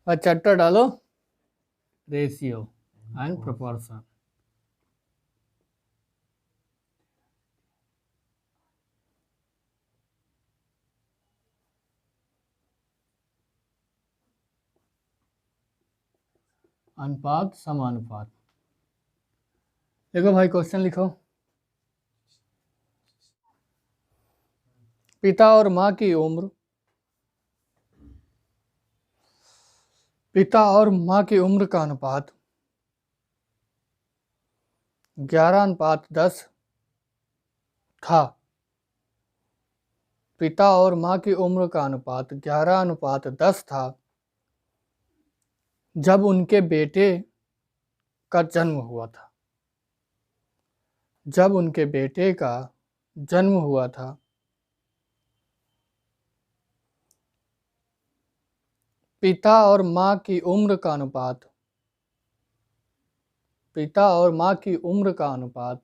और चैप्टर डालो ratio and proportion. अनुपात समानुपात। देखो भाई क्वेश्चन लिखो। पिता और माँ की उम्र, पिता और माँ की उम्र का अनुपात 11:10 था। पिता और माँ की उम्र का अनुपात 11:10 था जब उनके बेटे का जन्म हुआ था। जब उनके बेटे का जन्म हुआ था, पिता और माँ की उम्र का अनुपात, पिता और माँ की उम्र का अनुपात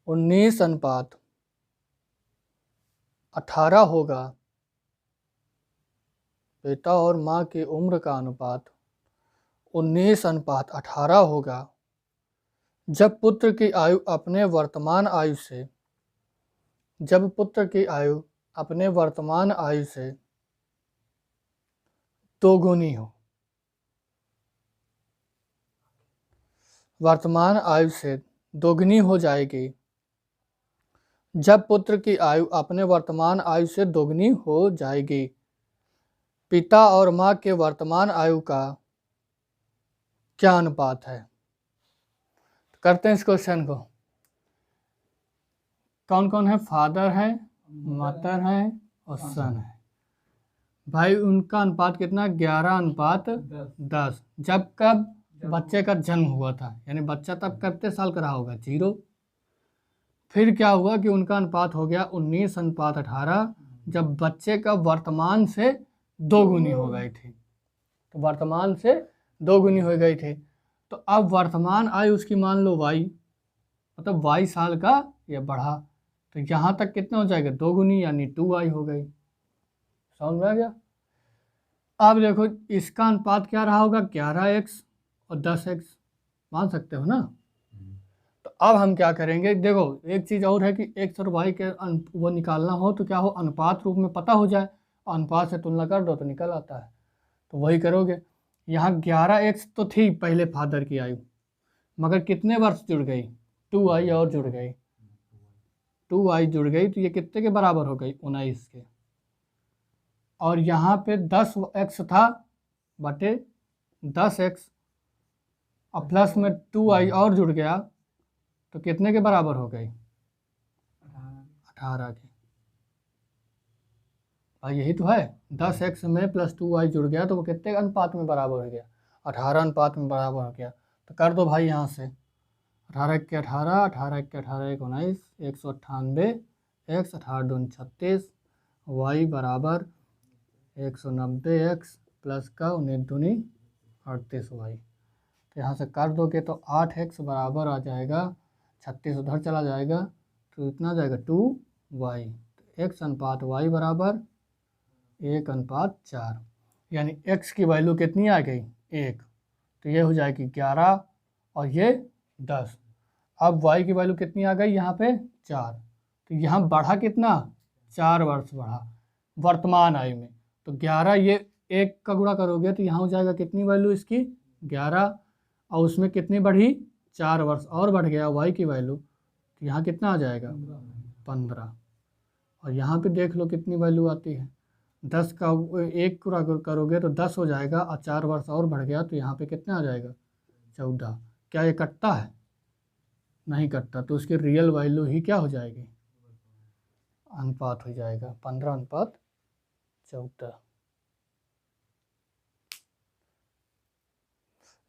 19:18 होगा। पिता और माँ की उम्र का अनुपात 19:18 होगा जब पुत्र की आयु अपने वर्तमान आयु से, जब पुत्र की आयु अपने वर्तमान आयु से दोगुनी हो। वर्तमान आयु से दोगुनी हो जाएगी जब पुत्र की आयु अपने वर्तमान आयु से दोगुनी हो जाएगी। पिता और माँ के वर्तमान आयु का क्या अनुपात है? तो करते हैं इस क्वेश्चन को। कौन कौन है? फादर है, मदर है और सन है। भाई उनका अनुपात कितना? 11:10। जब कब बच्चे का जन्म हुआ था, यानी बच्चा तब कितने साल का रहा होगा? 0। फिर क्या हुआ कि उनका अनुपात हो गया 19:18 जब बच्चे का वर्तमान से दोगुनी हो गई थी। तो वर्तमान से दोगुनी हो गई थी। तो अब वर्तमान आयु उसकी मान लो y, मतलब y साल का ये बढ़ा, तो यहाँ तक कितना हो जाएगा? दोगुनी, यानी 2y हो गई। समझ में आ गया? अब देखो इसका अनुपात क्या रहा होगा? 11x और 10x, मान सकते हो ना? तो अब हम क्या करेंगे? देखो एक चीज़ और है कि x और y के वो निकालना हो तो क्या हो? अनुपात रूप में पता हो जाए, अनुपात से तुलना कर दो तो निकल आता है। तो वही करोगे। यहाँ 11x तो थी पहले फादर की आयु, मगर कितने वर्ष जुड़ गई? 2y और जुड़ गई। 2y जुड़ गई तो ये कितने के बराबर हो गई? 19 के। और यहाँ पे 10x था बटे 10x और प्लस में 2y और जुड़ गया तो कितने के बराबर हो गई? 18 के। भाई यही तो है, 10x में प्लस 2y जुड़ गया तो वो कितने अनुपात में बराबर हो गया? 18 अनुपात में बराबर हो गया। तो कर दो भाई यहाँ से 18 के 18, 18 के 18 19, 198 x, 18 दूनी 36, y बराबर 190 x प्लस का 19 दूनी 38 y। तो यहाँ से कर दोगे तो 8x बराबर आ जाएगा, 36 उधर चला जाएगा तो इतना आ जाएगा 2y। तो x अनुपात y बराबर 1:4, यानी x की वैल्यू कितनी आ गई? 1। तो ये हो जाएगी 11 और ये 10। अब y की वैल्यू कितनी आ गई? यहाँ पे 4। तो यहाँ बढ़ा कितना? 4 वर्ष बढ़ा वर्तमान आयु में। तो 11 ये 1 का गुणा करोगे तो यहाँ हो जाएगा कितनी वैल्यू इसकी? 11, और उसमें कितनी बढ़ी? 4 वर्ष और बढ़ गया y की वैल्यू, तो यहाँ कितना आ जाएगा? 15। और यहाँ पे देख लो कितनी वैल्यू आती है। 10 का 1 गुणा करोगे तो 10 हो जाएगा और 4 वर्ष और बढ़ गया तो यहाँ पे कितना आ जाएगा? 14। क्या ये कटता है? नहीं कटता, तो उसकी रियल वैल्यू ही क्या हो जाएगी? अनुपात हो जाएगा 15:14।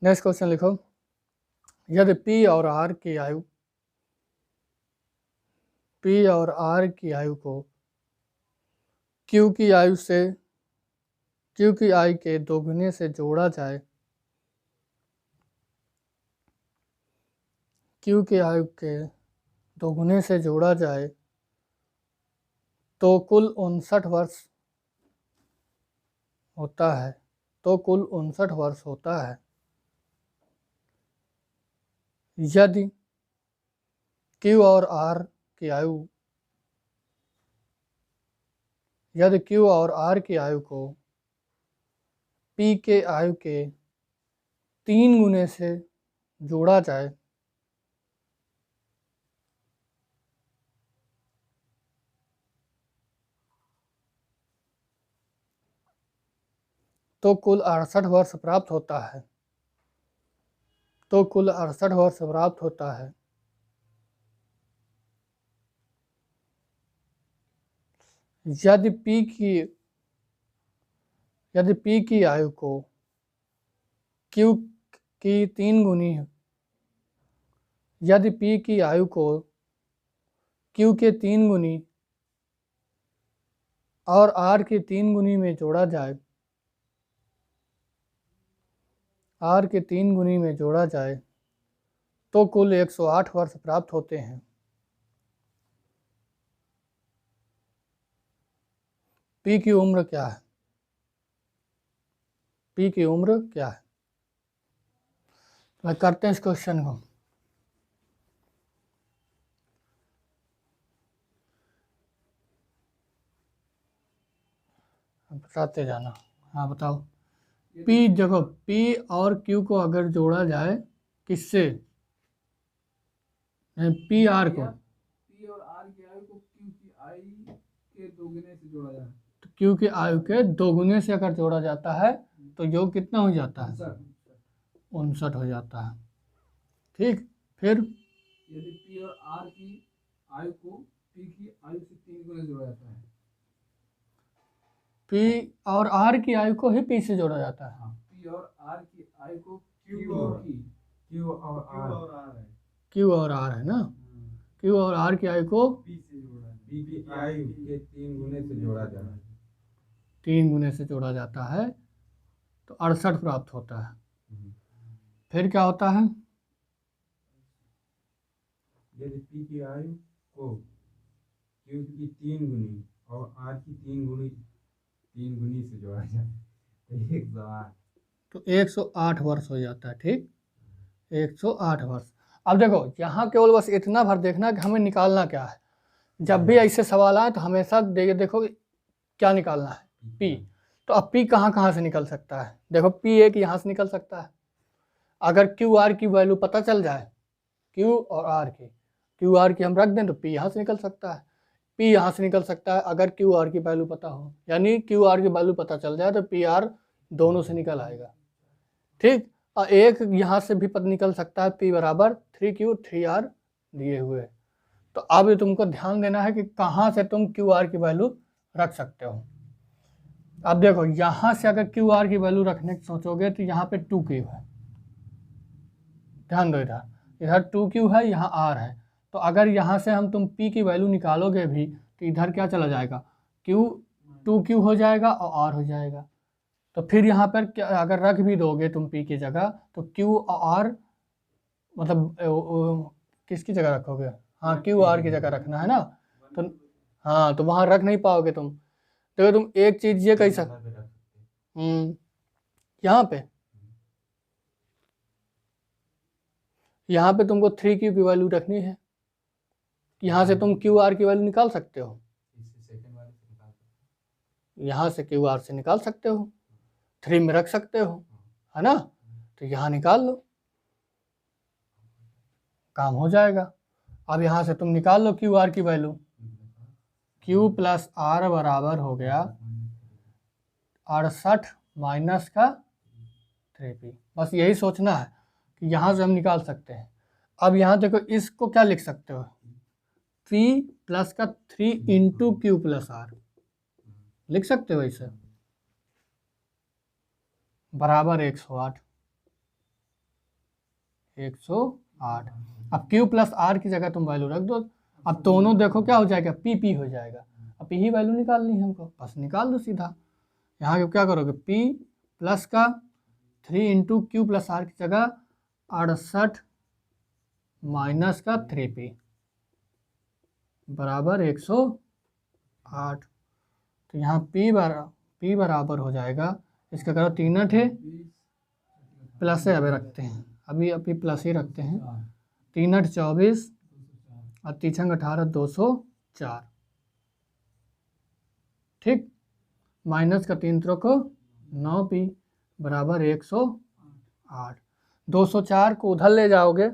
नेक्स्ट क्वेश्चन लिखो। यदि P और R की आयु, P और R की आयु को Q की आयु से, Q की आयु के दोगुने से जोड़ा जाए, Q की आयु के दोगुने से जोड़ा जाए तो कुल 59 वर्ष होता है तो कुल 59 वर्ष होता है। यदि Q और R की आयु यदि Q और R की आयु को P के आयु के 3 गुने से जोड़ा जाए तो कुल 68 वर्ष प्राप्त होता है। तो कुल 68 वर्ष प्राप्त होता है। यदि P की आयु को Q की 3 गुनी यदि P की आयु को Q के 3 गुनी और R की 3 गुनी में जोड़ा जाए R के 3 गुनी में जोड़ा जाए तो कुल 108 वर्ष प्राप्त होते हैं। P की उम्र क्या है? P की उम्र क्या है? तो करते हैं इस क्वेश्चन को। बताते जाना। हाँ बताओ। P देखो, P और Q को अगर जोड़ा जाए किससे? P R को P और R की आयु को Q की आयु के दोगुने से जोड़ा जाए तो Q की आयु के दोगुने से अगर जोड़ा जाता है तो योग कितना हो जाता है? 59 हो जाता है। ठीक, फिर यदि P और R की आयु को P की आयु से 3 गुना जोड़ा जाता है। P और R की आयु को ही P से जोड़ा जाता है। हाँ, P और R की आयु को Q और R है ना? Q और R की आयु को P से जोड़ा है। P की आयु के 3 गुने से जोड़ा जाता है। 3 गुने से जोड़ा जाता है तो 68 प्राप्त होता है। फिर क्या होता है? यदि P की आयु को Q की 3 गुनी और R की 3 गुनी से जोड़ा जाए तो 108 तो 108 वर्ष हो जाता है। ठीक, 108 वर्ष। अब देखो, यहाँ केवल बस इतना भर देखना कि हमें निकालना क्या है। जब भी ऐसे सवाल आए तो हमेशा देखो कि क्या निकालना है, P। तो अब P कहाँ से निकल सकता है? देखो, P एक यहाँ से निकल सकता है। अगर Q R की वैल्यू पता चल जाए, Q और R की, Q R की हम रख दें तो P यहाँ से निकल सकता है, P यहाँ से निकल सकता है अगर Q R की वैल्यू पता हो। यानी Q R की वैल्यू पता चल जाए तो P R दोनों से निकल आएगा। ठीक, और एक यहाँ से भी पता निकल सकता है, P बराबर 3Q 3R दिए हुए। तो अब ये तुमको ध्यान देना है कि कहाँ से तुम QR की वैल्यू रख सकते हो। अब देखो, यहाँ से अगर QR की वैल्यू रखने की सोचोगे तो यहाँ पे 2Q है। ध्यान दो, इधर 2Q है, यहाँ R है। तो अगर यहाँ से हम तुम P की वैल्यू निकालोगे भी तो इधर क्या चला जाएगा? Q 2Q हो जाएगा और R हो जाएगा। तो फिर यहाँ पर क्या अगर रख भी दोगे तुम P की जगह तो Q और R मतलब किसकी जगह रखोगे? हाँ, Q R की जगह रखना है ना। तो हाँ, तो वहाँ रख नहीं पाओगे तुम। देखो, तुम एक चीज़ ये कह सकते यहाँ पे तुमको 3Q की वैल्यू रखनी है। यहाँ से तुम QR की वैल्यू निकाल सकते हो, यहाँ से QR से निकाल सकते हो, 3 में रख सकते हो, है ना। तो यहाँ निकाल लो, काम हो जाएगा। अब यहाँ से तुम निकाल लो QR की वैल्यू। Q प्लस R बराबर हो गया 68 माइनस का 3P। बस यही सोचना है कि यहाँ से हम निकाल सकते हैं। अब यहाँ देखो, इसको क्या लिख सकते हो? P प्लस का 3 इंटू Q प्लस R लिख सकते हो इसे, बराबर 108। अब Q प्लस R की जगह तुम वैल्यू रख दो। अब दोनों देखो क्या हो जाएगा, P हो जाएगा। अब P ही वैल्यू निकालनी है हमको, बस निकाल दो सीधा। यहाँ क्या करोगे, P प्लस का 3 इंटू Q प्लस R की जगह 68 माइनस का 3P बराबर 108। तो यहाँ P बराबर हो जाएगा इसका करो 3 8 है 20 प्लस है, अभी रखते हैं, अभी प्लस ही रखते हैं। 3 8 24 और 3 18 204। ठीक, माइनस का 3 को 9 पी बराबर 108। 204 को उधर ले जाओगे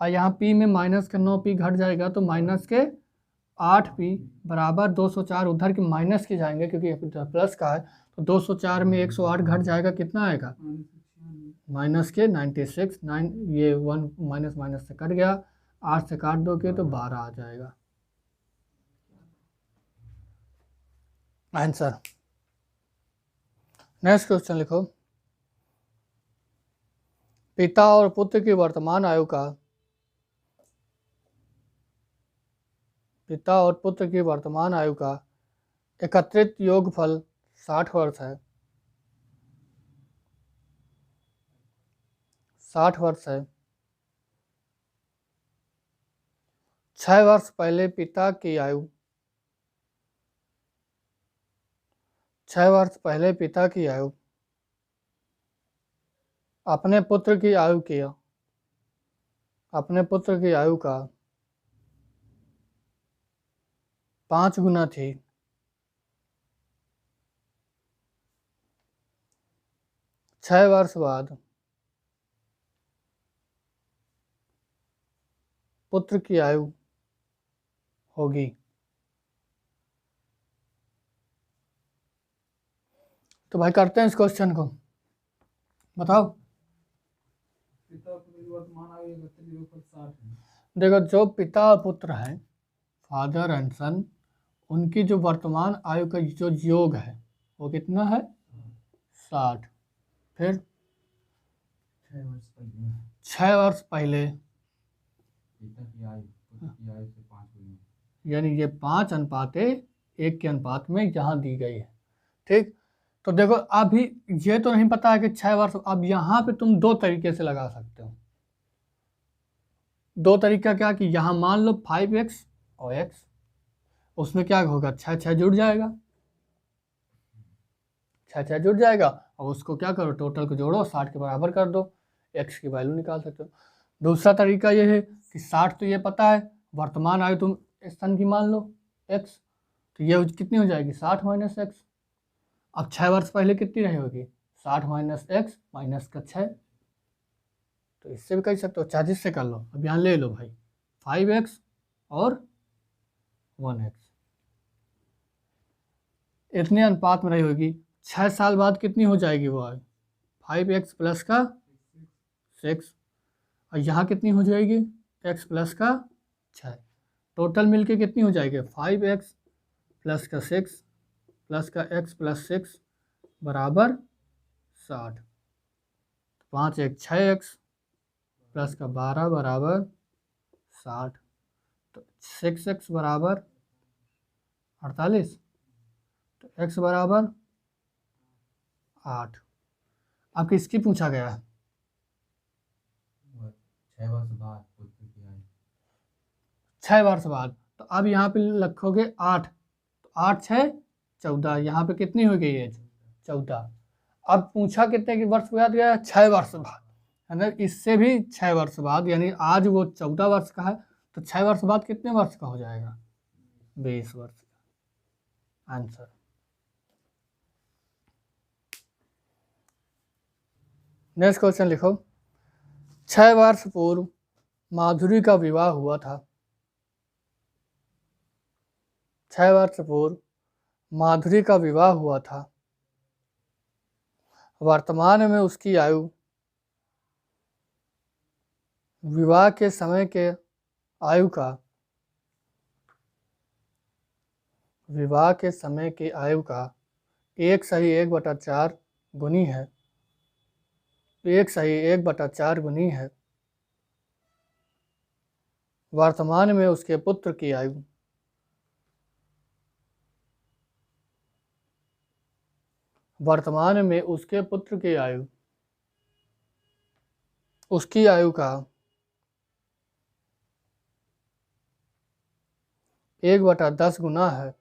और यहाँ पी में माइनस का 9 पी घट जाएगा तो माइनस के 8 पी बराबर 204 उधर के माइनस के जाएंगे क्योंकि प्लस का है, तो 204 में 108 घट जाएगा, कितना आएगा माइनस के 96। 9 ये 1 माइनस माइनस से कट गया, 8 से काट दोगे तो 12 आ जाएगा आंसर। नेक्स्ट क्वेश्चन लिखो, पिता और पुत्र की वर्तमान आयु का, पिता और पुत्र की वर्तमान आयु का एकत्रित योगफल 60 वर्ष है। 60 वर्ष है। 6 वर्ष पहले पिता की आयु, 6 वर्ष पहले पिता की आयु अपने पुत्र की आयु की, अपने पुत्र की आयु का 5 गुना थी। 6 वर्ष बाद पुत्र की आयु होगी। तो भाई करते हैं इस क्वेश्चन को, बताओ। पिता और पुत्र की वर्तमान आयु एकत्रित योगफल 60 है। देखो, जो पिता और पुत्र हैं, फादर एंड सन, उनकी जो वर्तमान आयु का जो योग है वो कितना है 60। फिर 6 वर्ष पहले 6 वर्ष पहले पिता की आयु पुत्र की आयु से 5 गुनी, यानी ये 5:1 के अनुपात में यहाँ दी गई है। ठीक, तो देखो अभी ये तो नहीं पता है कि 6 वर्ष, अब यहाँ पे तुम 2 तरीके से लगा सकते हो। 2 तरीका क्या कि यहाँ मान लो 5x और x, उसमें क्या होगा 6 6 जुड़ जाएगा, 6 6 जुड़ जाएगा, और उसको क्या करो टोटल को जोड़ो 60 के बराबर कर दो, x की वैल्यू निकाल सकते हो। दूसरा तरीका ये है कि 60 तो ये पता है, वर्तमान आयु तुम स्तन की मान लो x, तो ये कितनी हो जाएगी 60 माइनस x। अब 6 वर्ष पहले कितनी रही होगी 60 माइनस x माइनस का 6, तो इससे भी कर सकते हो, चाहे जिससे कर लो। अब यहाँ ले लो भाई 5x और 1x, इतने अनुपात में रही होगी। 6 साल बाद कितनी हो जाएगी वो आयु 5x प्लस का 6, और यहाँ कितनी हो जाएगी x प्लस का 6, टोटल मिलके कितनी हो जाएगी 5x प्लस का 6 प्लस का x प्लस 6 बराबर 60। 5 1 6x प्लस का 12 बराबर 60, तो 6x बराबर 48, तो x बराबर 8। अब किसकी पूछा गया है 6 वर्ष बाद पुत्र की आयु, 6 वर्ष बाद, तो अब यहाँ पे रखोगे 8, तो 8 6 14, यहाँ पे कितनी हो गई एज 14। अब पूछा कितने के वर्ष बाद गया 6 वर्ष बाद, है ना, इससे भी 6 वर्ष बाद, यानी आज वो 14 वर्ष का है, तो 6 वर्ष बाद कितने वर्ष का हो जाएगा 20 वर्ष का आंसर। नेक्स्ट क्वेश्चन लिखो, 6 वर्ष पूर्व माधुरी का विवाह हुआ था। 6 वर्ष पूर्व माधुरी का विवाह हुआ था। वर्तमान में उसकी आयु विवाह के समय के आयु का, विवाह के समय की आयु का 1/1/4 गुनी है, 1/1/4 गुनी है। वर्तमान में उसके पुत्र की आयु, वर्तमान में उसके पुत्र की आयु, उसकी आयु का 1/10 गुना है।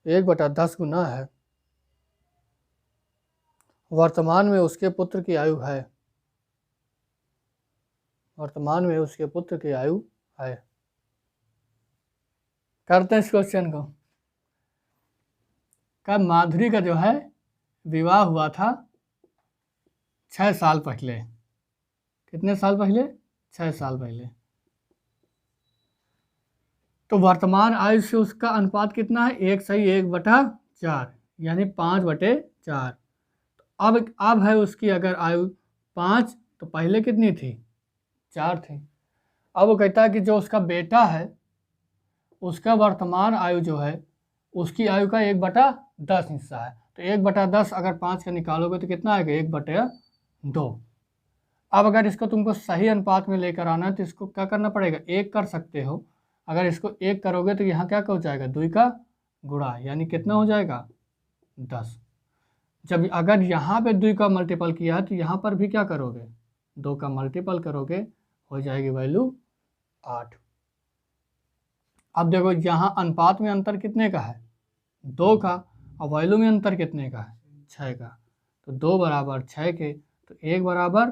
1/10 गुना है। वर्तमान में उसके पुत्र की आयु है। वर्तमान में उसके पुत्र की आयु है। करते हैं इस क्वेश्चन को। कब माधुरी का जो है विवाह हुआ था 6 साल पहले। कितने साल पहले? 6 साल पहले। तो वर्तमान आयु से उसका अनुपात कितना है? 1:1/4 यानी 5/4। अब है उसकी अगर आयु 5 तो पहले कितनी थी? 4 थी। अब वो कहता है कि जो उसका बेटा है उसका वर्तमान आयु जो है उसकी आयु का 1/10 हिस्सा है। तो 1/10 अगर 5 का निकालोगे तो कितना आएगा? 1/2। अब अगर इसको तुमको सही अनुपात में लेकर आना है तो इसको क्या करना पड़ेगा? 1 कर सकते हो। अगर इसको 1 करोगे तो यहाँ क्या हो जाएगा? 2 का गुणा, यानी कितना हो जाएगा? 10। जब अगर यहाँ पे 2 का मल्टीपल किया है तो यहाँ पर भी क्या करोगे? 2 का मल्टीपल करोगे, हो जाएगी वैल्यू 8। अब देखो यहाँ अनुपात में अंतर कितने का है? 2 का। और वैल्यू में अंतर कितने का है? 6 का। तो 2 बराबर 6 के, तो 1 बराबर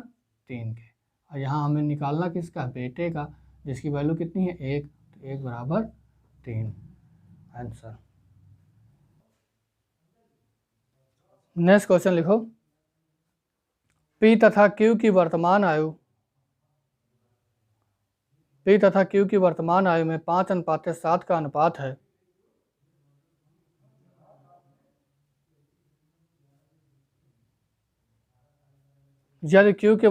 3 के। और यहाँ हमें निकालना किसका? बेटे का, जिसकी वैल्यू कितनी है? 1। तो 1 बराबर 3 आंसर। नेक्स्ट क्वेश्चन लिखो। P तथा Q की वर्तमान आयु में 5:7 का अनुपात है। यदि Q की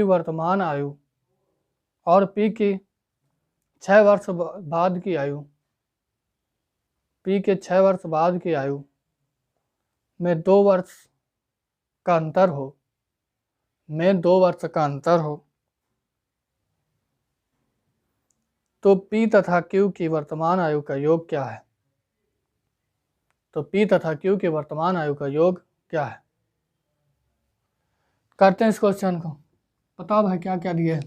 वर्तमान आयु और P की 6 वर्ष बाद की आयु में 2 वर्ष का अंतर हो, तो P तथा Q की वर्तमान आयु का योग क्या है? करते हैं इस क्वेश्चन को। बताओ भाई क्या क्या दिए?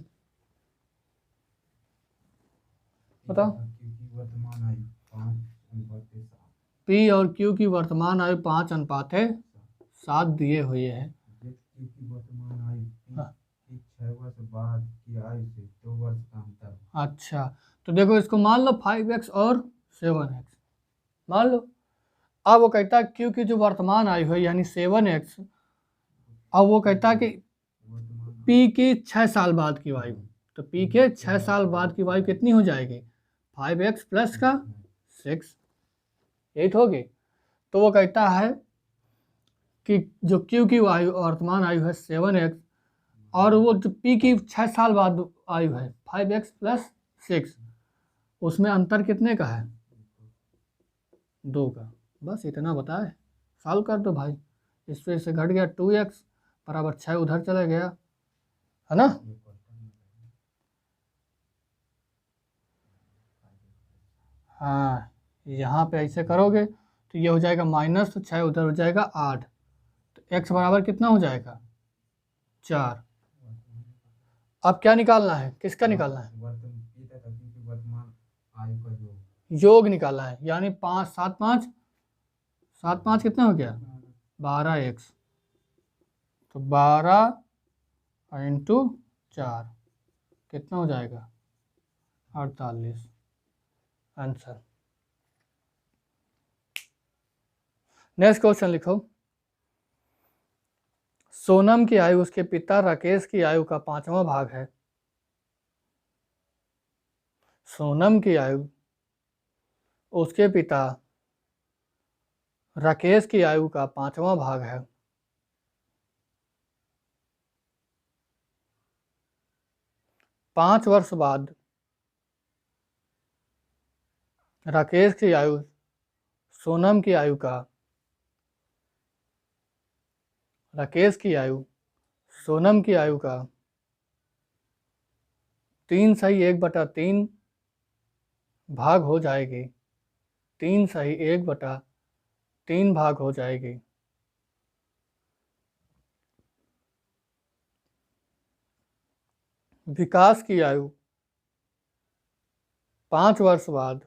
बताओ। वर्तमान आयु 5:7। P और Q की वर्तमान आयु 5:7 दिए हुए हैं। Q की वर्तमान आयु P की 6 वर्ष बाद की आयु से 2 वर्ष का अंतर। अच्छा, तो देखो इसको मान लो 5x और 7x मान लो। अब वो कहता है Q की जो वर्तमान आयु है यानी 7x, अब वो कहता है कि P की 6 साल बाद की आयु, तो P के 6 साल बाद की आयु कितनी हो जाएगी? 5x प्लस का 6, 8 होगी। तो वो कहता है कि जो Q की वर्तमान आयु है 7x और वो जो P की 6 साल बाद आयु है 5x प्लस 6, उसमें अंतर कितने का है? 2 का। बस इतना बताए, सॉल्व कर दो भाई। इससे से घट गया 2x बराबर 6 उधर चला गया, है ना? हाँ, यहाँ पे ऐसे करोगे तो ये हो जाएगा माइनस, तो 6 उधर हो जाएगा 8, तो x बराबर कितना हो जाएगा? 4। अब क्या निकालना है? किसका निकालना है? वर्तमान आयु का योग निकालना है, यानी 5 7 5 7 5 कितना हो गया? 12x, तो 12 इंटू 4 कितना हो जाएगा? 48 आंसर। नेक्स्ट क्वेश्चन लिखो। सोनम की आयु उसके पिता राकेश की आयु का 5वां भाग है। सोनम की आयु उसके पिता राकेश की आयु का 5वां भाग है। पाँच वर्ष बाद राकेश की आयु सोनम की आयु का 3/1/3 भाग हो जाएगी। 3/1/3 भाग हो जाएगी। विकास की आयु 5 वर्ष बाद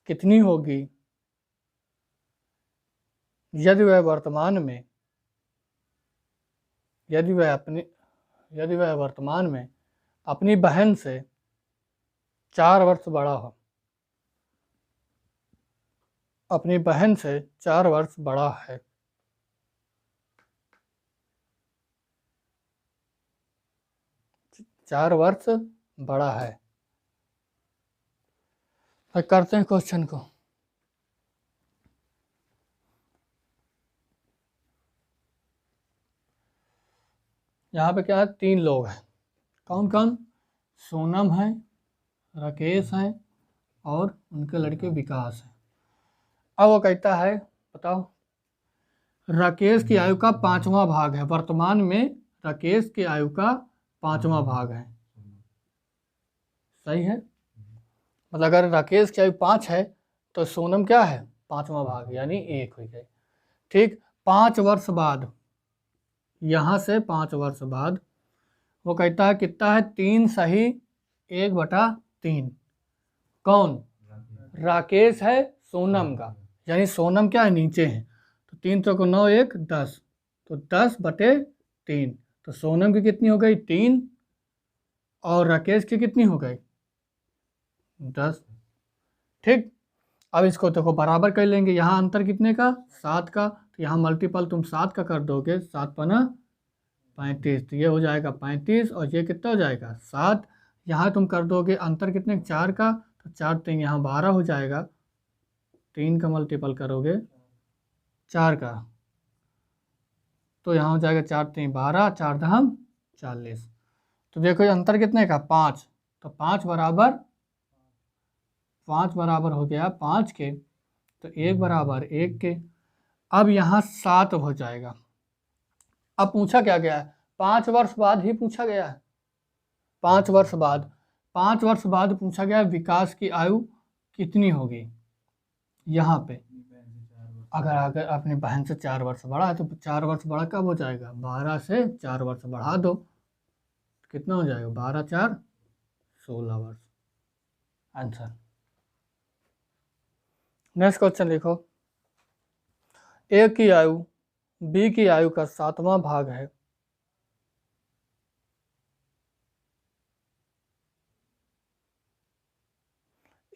कितनी होगी यदि वह वर्तमान में अपनी बहन से 4 वर्ष बड़ा हो। अपनी बहन से 4 वर्ष बड़ा है। चार वर्ष बड़ा है। तो करते हैं क्वेश्चन को। यहाँ पे क्या है, 3 लोग हैं। कौन कौन? सोनम है, राकेश है और उनके लड़के विकास है। अब वो कहता है बताओ, राकेश की आयु का 5वां भाग है। वर्तमान में राकेश की आयु का 5वां भाग है। सही है। मतलब अगर राकेश की आयु 5 है तो सोनम क्या है? 5वां भाग, यानी 1 हो गई। ठीक। 5 वर्ष बाद, यहाँ से 5 वर्ष बाद वो कहता है कितना है? 3 सही 1/3। कौन? राकेश है सोनम का, यानी सोनम क्या है? नीचे है। तो 3 को 9 1 10, तो 10/3। तो सोनम की कितनी हो गई? 3। और राकेश की कितनी हो गई? 10। ठीक। अब इसको देखो बराबर कर लेंगे। यहाँ अंतर कितने का? 7 का। तो यहाँ मल्टीपल तुम 7 का कर दोगे, 7 पना 35। तो ये हो जाएगा 35 और ये कितना हो जाएगा? 7। यहाँ तुम कर दोगे अंतर कितने? 4 का। तो 4 3 यहाँ 12 हो जाएगा। 3 का मल्टीपल करोगे 4 का, तो यहाँ हो जाएगा 4 3 12, 4 दहम 40। तो देखो ये अंतर कितने का? 5। तो 5 बराबर हो गया 5 के, तो 1 बराबर 1 के। अब यहाँ 7 हो जाएगा। अब पूछा क्या गया है? 5 वर्ष बाद ही पूछा गया है। 5 वर्ष बाद, 5 वर्ष बाद पूछा गया विकास की आयु कितनी होगी। यहाँ पे अगर अपनी बहन से 4 वर्ष बड़ा है तो 4 वर्ष बड़ा कब हो जाएगा? 12 से 4 वर्ष बढ़ा दो, कितना हो जाएगा? 12 4 16 वर्ष। आंसर। नेक्स्ट क्वेश्चन लिखो। ए की आयु बी की आयु का 7वां भाग है।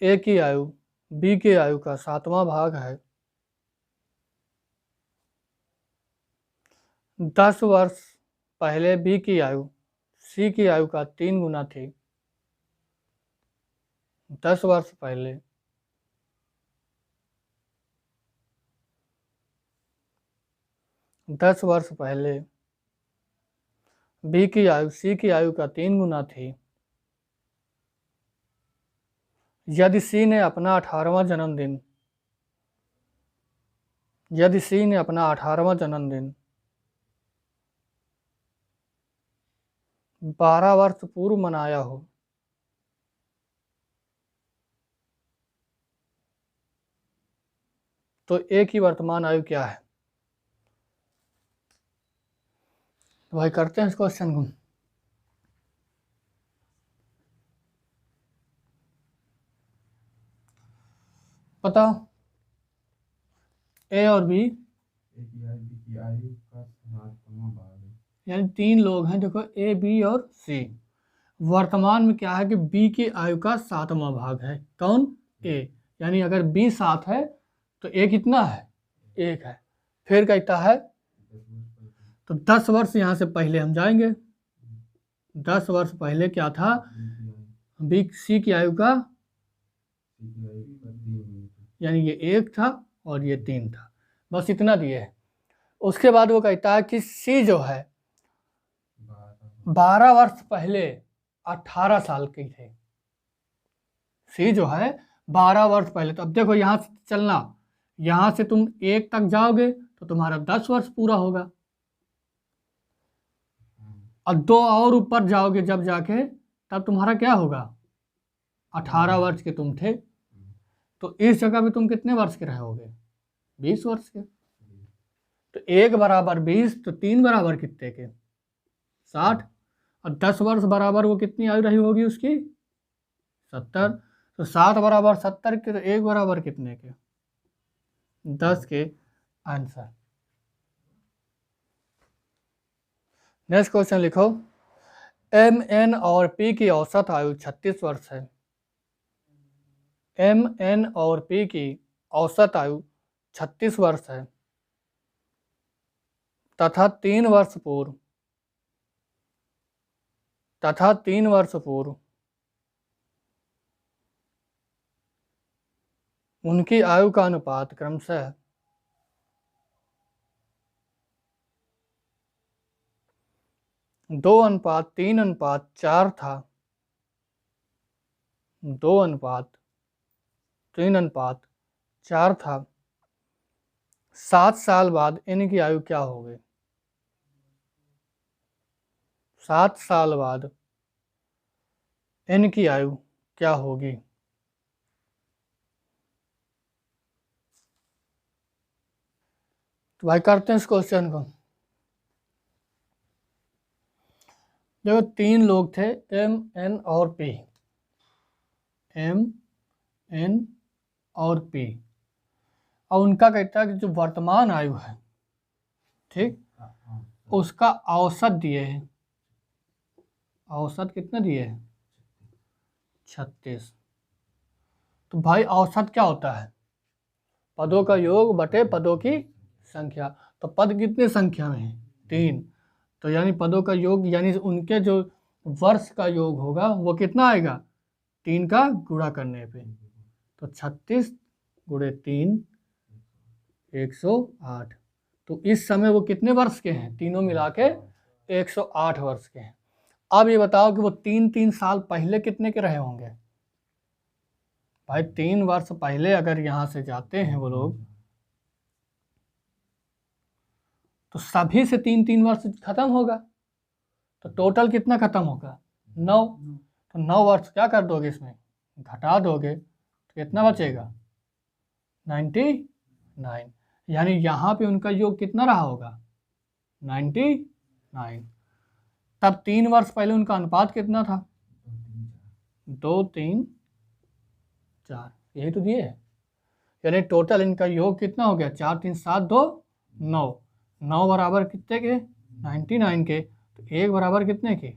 ए की आयु बी की आयु का 7वां भाग है। 10 वर्ष पहले बी की आयु सी की आयु का 3 गुना थी। 10 वर्ष पहले बी की आयु सी की आयु का 3 गुना थी। यदि सी ने अपना 18वां जन्मदिन 12 वर्ष पूर्व मनाया हो, तो ए की वर्तमान आयु क्या है? तो भाई करते हैं इस क्वेश्चन को। बताओ ए और बी, यानी 3 लोग हैं। देखो ए बी और सी। वर्तमान में क्या है कि बी की आयु का 7वां भाग है। कौन? ए। यानी अगर बी 7 है तो ए कितना है? 1 है। फिर कहता है तो 10 वर्ष यहाँ से पहले हम जाएंगे। 10 वर्ष पहले क्या था? बी सी की आयु का, यानी ये 1 था और ये 3 था। बस इतना दिए है। उसके बाद वो कहता है कि सी जो है 12 वर्ष पहले 18 साल की थे। सी जो है 12 वर्ष पहले। तो अब देखो यहाँ से चलना, यहाँ से तुम 1 तक जाओगे तो तुम्हारा 10 वर्ष पूरा होगा, और 2 और ऊपर जाओगे जब जाके तब तुम्हारा क्या होगा? 18 वर्ष के तुम थे। तो इस जगह पे तुम कितने वर्ष के रहोगे? 20 वर्ष के। तो 1 बराबर 20, तो 3 बराबर कितने के? 60। और 10 वर्ष बराबर वो कितनी आयु रही होगी उसकी 70। तो 7 बराबर 70 के, तो 1 बराबर कितने के 10 के आंसर। नेक्स्ट क्वेश्चन लिखो, एम एन और पी की औसत आयु 36 वर्ष है। एम एन और पी की औसत आयु 36 वर्ष है तथा 3 वर्ष पूर्व उनकी आयु का अनुपात क्रमशः 2:3:4 था। 2:3:4 था। 7 साल बाद इनकी आयु क्या हो गई? 7 साल बाद इनकी आयु क्या होगी? तो भाई करते हैं इस क्वेश्चन को। देखो 3 लोग थे, एम एन और पी। एम एन और पी, और उनका कहता है कि जो वर्तमान आयु है, ठीक, उसका औसत दिए है। औसत कितना दिए है? 36। तो भाई औसत क्या होता है? पदों का योग बटे पदों की संख्या। तो पद कितने संख्या में है? 3। तो यानी पदों का योग यानी उनके जो वर्ष का योग होगा वो कितना आएगा? 3 का गुणा करने पे। तो 36 गुणे 3 108। तो इस समय वो कितने वर्ष के हैं? तीनों मिला के 108 वर्ष के हैं। अब ये बताओ कि वो 3 साल पहले कितने के रहे होंगे? भाई 3 वर्ष पहले अगर यहाँ से जाते हैं वो लोग, तो सभी से 3 वर्ष खत्म होगा। तो टोटल कितना खत्म होगा? 9। तो 9 वर्ष क्या कर दोगे इसमें? घटा दोगे तो कितना बचेगा? 99। यानी यहाँ पे उनका योग कितना रहा होगा? 99। तब 3 वर्ष पहले उनका अनुपात कितना था? 2 3 4। यही तो दिए है। यानी टोटल इनका योग कितना हो गया? 4 3 7 2 9। 9 बराबर कितने के? 99 के। तो 1 बराबर कितने के?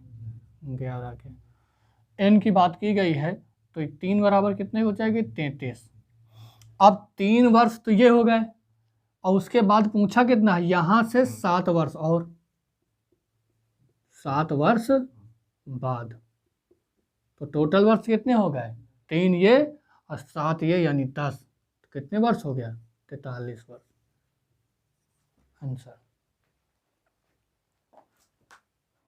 11 के। एन की बात की गई है तो 3 बराबर कितने हो जाएगी? 33। अब 3 वर्ष तो ये हो गए, और उसके बाद पूछा कितना? यहाँ से 7 वर्ष और 7 वर्ष बाद। तो टोटल वर्ष कितने हो गए? 3 ये और 7 ये, यानी 10। तो कितने वर्ष हो गया? 43 वर्ष आंसर।